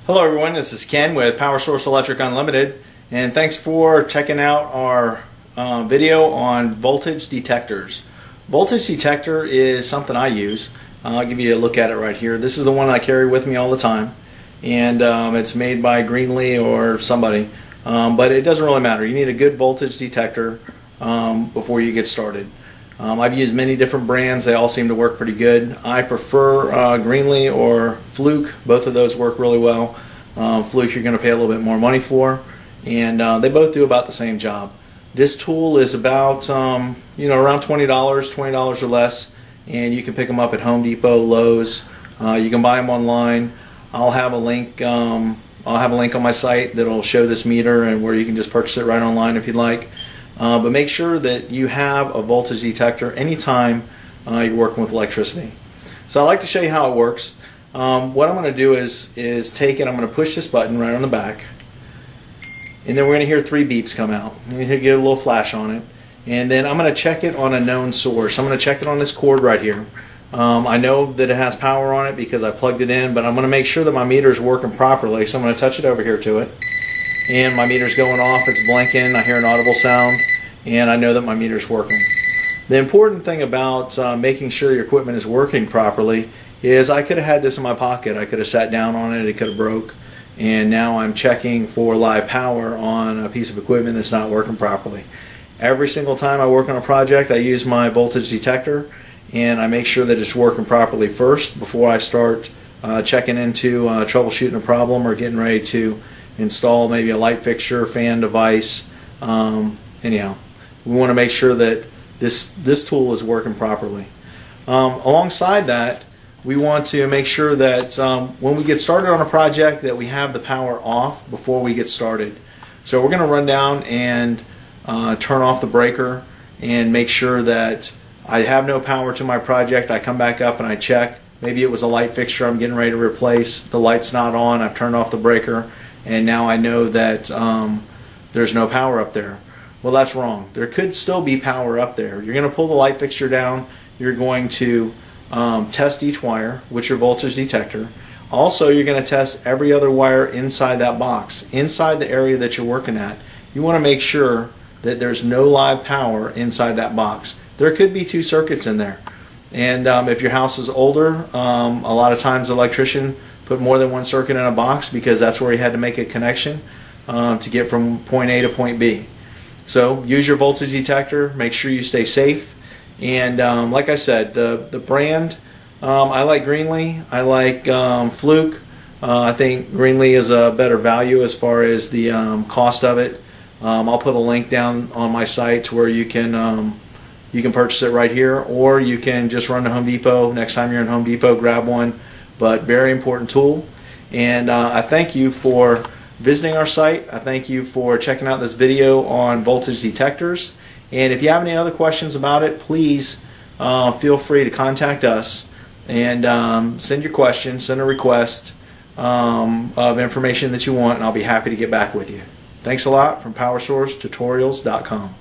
Hello everyone, this is Ken with Power Source Electric Unlimited, and thanks for checking out our video on voltage detectors. Voltage detector is something I use. I'll give you a look at it right here. This is the one I carry with me all the time, and it's made by Greenlee or somebody, but it doesn't really matter. You need a good voltage detector before you get started. I've used many different brands. They all seem to work pretty good. I prefer Greenlee or Fluke. Both of those work really well. Fluke you're going to pay a little bit more money for, and they both do about the same job. This tool is about around $20 or less, and you can pick them up at Home Depot, Lowe's. You can buy them online. I'll have a link. I'll have a link on my site that'll show this meter and where you can just purchase it right online if you'd like. But make sure that you have a voltage detector anytime you're working with electricity. So I'd like to show you how it works. What I'm going to do is take it, I'm going to push this button right on the back, and then we're going to hear 3 beeps come out. You get a little flash on it, and then I'm going to check it on a known source. I'm going to check it on this cord right here. I know that it has power on it because I plugged it in, but I'm going to make sure that my meter is working properly, so I'm going to touch it over here to it. And my meter's going off, it's blinking, I hear an audible sound, and I know that my meter's working. The important thing about making sure your equipment is working properly is I could have had this in my pocket. I could have sat down on it, it could have broke, and now I'm checking for live power on a piece of equipment that's not working properly. Every single time I work on a project, I use my voltage detector, and I make sure that it's working properly first before I start checking into troubleshooting a problem or getting ready to install maybe a light fixture, fan device. Anyhow, we want to make sure that this tool is working properly. Alongside that, we want to make sure that when we get started on a project that we have the power off before we get started. So we're going to run down and turn off the breaker and make sure that I have no power to my project. I come back up and I check. Maybe it was a light fixture I'm getting ready to replace. The light's not on. I've turned off the breaker, and now I know that there's no power up there. Well, that's wrong. There could still be power up there. You're going to pull the light fixture down. You're going to test each wire with your voltage detector. Also, you're going to test every other wire inside that box, inside the area that you're working at. You want to make sure that there's no live power inside that box. There could be 2 circuits in there, and if your house is older, a lot of times the electrician put more than 1 circuit in a box because that's where he had to make a connection to get from point A to point B. So use your voltage detector, make sure you stay safe, and like I said, the brand, I like Greenlee, I like Fluke. I think Greenlee is a better value as far as the cost of it. I'll put a link down on my site to where you can purchase it right here, or you can just run to Home Depot. Next time you're in Home Depot, grab one. But very important tool, and I thank you for visiting our site. I thank you for checking out this video on voltage detectors, and if you have any other questions about it, please feel free to contact us and send your questions, send a request of information that you want, and I'll be happy to get back with you. Thanks a lot from PowerSourceTutorials.com.